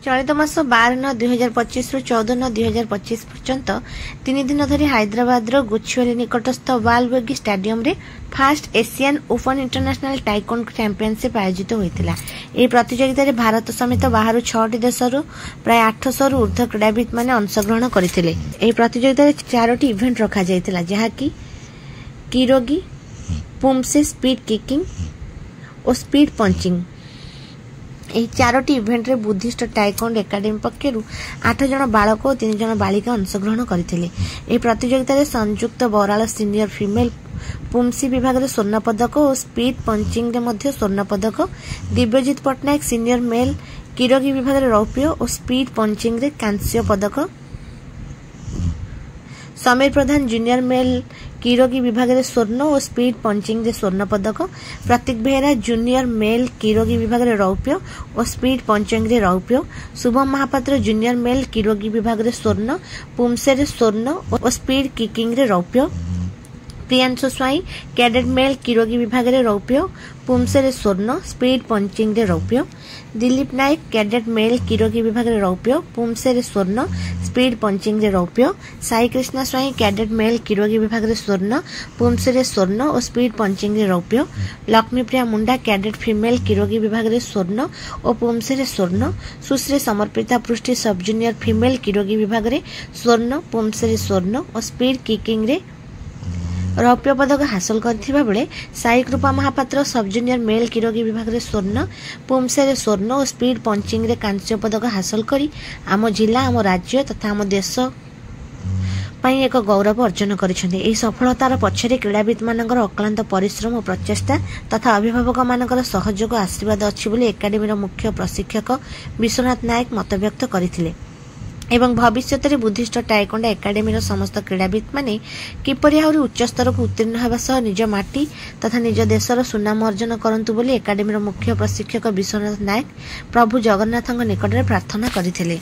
चलित मास 12/9/2025 रु 14/9/2025 पर्यंत 3 दिन धरी हैदराबाद गुच्छिवली निकटस्थ वालबेगी स्टेडियम रे fast Asian open international taekwondo championship आयोजित होता है। प्रतियोगिता रे भारत समेत बाहर 6 देशर प्राय 800 रु ऊर्ध्व क्रीड़ाविद मैंने अंशग्रहण करते। प्रतियोगिता रे 4टी इवेंट रखा जाइतिला जहाँकि किरोगी, पुमसे स्पीड किकिंग और स्पीड पंचिंग। यह 4टी इवेंट रे बुद्धिस्ट टाइकोंडो एकेडमी पक्षर 8 जन बालक और 3 जन बालिका अंशग्रहण करते। प्रतियोगिता रे संयुक्त बराल सीनियर फीमेल पुमसी विभाग में स्वर्ण पदक और स्पीड पंचिंग रे स्वर्ण पदक, दिव्यजित पट्टनायक सीनियर मेल किरोगी विभाग में रौप्य और स्पीड पंचिंग रे कांस्य पदक, समीर प्रधान जूनियर मेल किरोगी विभाग में स्वर्ण और स्पीड पंचिंग रे स्वर्ण पदक, प्रतीक बेहरा जूनियर मेल किरोगी विभाग में रौप्य और स्पीड पंचिंग रे रौप्य, शुभम महापात्र जूनियर मेल किरोगी विभाग में स्वर्ण, पुमसे रे स्वर्ण और स्पीड किकिंग रे रौप्य, प्रियांशु स्वाई कैडेट मेल किरोगी विभाग में रौप्य, पुमसे रे स्वर्ण, स्पीड पंचिंग रे रौप्य, दिलीप नायक कैडेट मेल किरोगी विभाग में रौप्य, पुमसे रे स्वर्ण, स्पीड पंचिंग रे रौप्य, साई कृष्णा स्वाई कैडेट मेल किरोगी विभाग में स्वर्ण, पुमसे रे स्वर्ण और स्पीड पंचिंग रे रौप्य, लक्ष्मीप्रिया मुंडा कैडेट फीमेल किरोगी विभाग में स्वर्ण और पुमसे रे स्वर्ण, सुश्री समर्पिता पृष्टि सब जूनियर फीमेल किरोगी विभाग में स्वर्ण, पुमसे रे स्वर्ण और स्पीड किकिंग रे रौप्य पदक हासिल करथिबा बेले साई कृपा महापात्र सब जूनियर मेल किरोगी विभाग में स्वर्ण, पुमसे रे स्वर्ण और स्पीड पंचिंग रे कांस्य पदक हासिल करी आम जिला, आम राज्य तथा आम देश पई एक गौरव अर्जन करिसेंते। एही सफलतार पछरे क्रीड़ाविद मानकर अक्लांत परिश्रम और प्रचेष्टा तथा अभिभावक मानकर सहयोग आशीर्वाद अछि बोली एकाडेमीर मुख्य प्रशिक्षक विश्वनाथ नायक मत व्यक्त करथिले एवं भविष्य में बुद्धिस्ट टाइकोंडो एकेडमी समस्त क्रीड़ाविद माने किपरि आहुरी उच्च स्तर को उत्तीर्ण होगा सह निज माटी तथा निज देशर सुनाम अर्जन करंतु बोली एकेडमी मुख्य प्रशिक्षक विश्वनाथ नायक प्रभु जगन्नाथ निकट में प्रार्थना करथिले।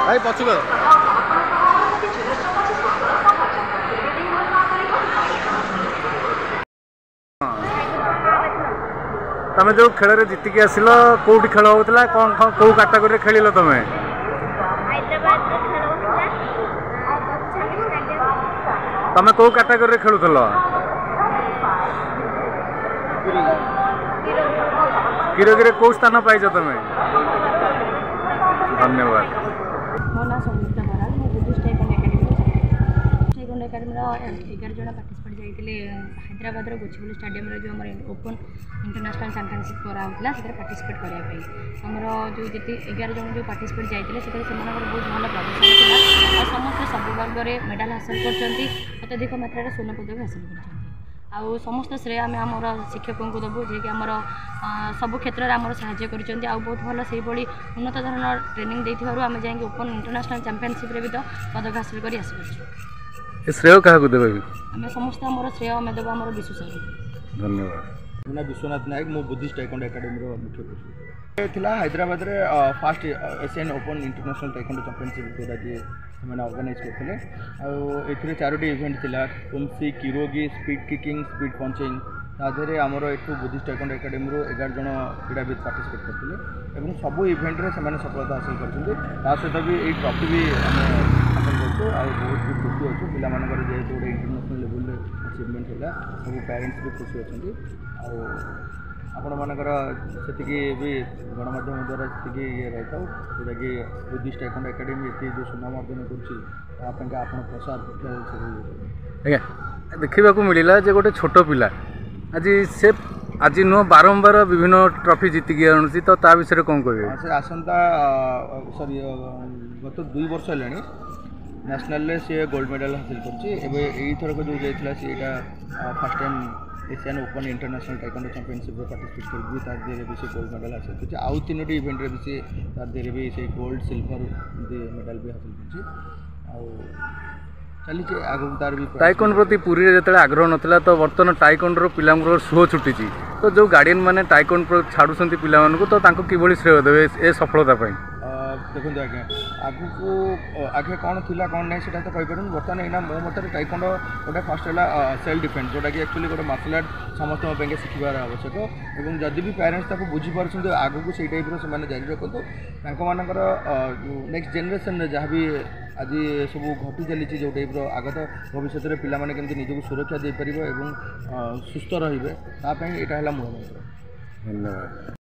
भाई पछुक तमे जो खेल रे जीतिकी आसिल कोठी खेल होतला कोन को कैटेगरी खेलिलो तमे? हैदराबाद रे खेल होतला। तमे को कैटेगरी खेलुतलो? किरोगी को स्थान पाइछ तमे? धन्यवाद। मो ना संयुक्त बराल बुद्धिस्ट टाइकोंडो एकेडमी 11 जन पार्टिसिपेट जाइतिले हैदराबाद गोचिपल्ली स्टेडियम जो आम ओपन इंटरनेशनल चैंपियनशिप कराला से पार्टिसिपेट करने आमर जो जी 11 जन जो पार्टिसिपेट जाते से बहुत भल प्रदर्शन था और समस्त सब वर्ग में मेडाल हासिल कर अत्यधिक मात्रा स्वर्ण पदक हासिल कर आउ समस्त श्रेय आम आमर शिक्षकों को देवु जी आमर सब क्षेत्र में आमर साहाय्य कर बहुत भल से उन्नत धरण ट्रेनिंग देथिबारु आम जाए ओपन इंटरनेशनल चैंपियनशिप रे भी तो पदक हासिल कर आसी श्रेय क्या देवे आम समस्त आमर श्रेय आम देव आम विश्व सर धन्यवाद मैं विश्वनाथ नायक मो बुद्धिस्ट टाइकोंडो एकेडमी मुख्य कोच हैदराबाद रे fast Asian open international taekwondo championship जोटा कि मैंने ऑर्गेनाइज करते ए 4टी इवेंट थिला Kumsi किरोगी speed kicking speed punching ताधे आमर एठू बुद्धिस्ट टाइकोंडो एकेडमी 11 जन क्रीड़ाविद पार्टिसिपेट करते हैं सबू इवेंट रे से सफलता हासिल करते सहित भी ये ट्रॉफी भी आम हासिल करूँ आ बहुत भी खुशी अच्छु पिलाମାନଙ୍କର जेहेतु गोटे इंटरनेशनल लेवल अचिवमेंट है सब पेरेंट्स भी खुशी अच्छा आपण मानकर से भी गणमाध्यम द्वारा से ये रही था जोटा कि बुद्धिस्ट टाइकोंडो एकेडमी ये जो सुनाम अर्जन कर प्रसार आज्ञा देखा मिलला जे गोटे छोट पिला आज से आज नुह बारंबार विभिन्न ट्रॉफी जीतिकी आनुची तो ता विषय कौन कहे से आसंता सॉरी गत 2 वर्ष है नेशनल से गोल्ड मेडल हासिल करथरक जो जाइए सीटा first time Asian open international taekwondo championship participate कर तार भी से गोल्ड मेडल हासिल कर आउ 3टी इवेंट रे भी से तार भी से गोल्ड सिल्वर मेडल भी हासिल कर चली आगे तार भी टाइकोंडो प्रति पूरी जो आग्रह नाला तो बर्तमान टाइकोंडो पिला सुओ छुटी तो जो गार्डियन मैंने टाइकोंडो छाड़ुं पिला तो कि श्रेय देवे ए सफलता देखो आज्ञा आगु को आगे कौन थिला कौन नहीं सेटा तो कहि परन बर्तमान एना मो मतर टाइकोंडो गोटे फर्स्ट है सेल्फ डिफेन्स जोटा कि एक्चुअली गोटे मार्शल आर्ट समस्त पे शिखबार आवश्यक और जदि भी पेरेंट्स ताको बुझी पारछन आगु को से टाइप से जारी रखते मानकर नेक्स्ट जेनरेशन जहाँ भी आज सब घटी चली जो टाइप आगत भविष्य में पिला माने केमती निजको सुरक्षा दे परिबो एवं सुस्थ रहिबे ता पई एटा हला मूल मंत्र। धन्यवाद।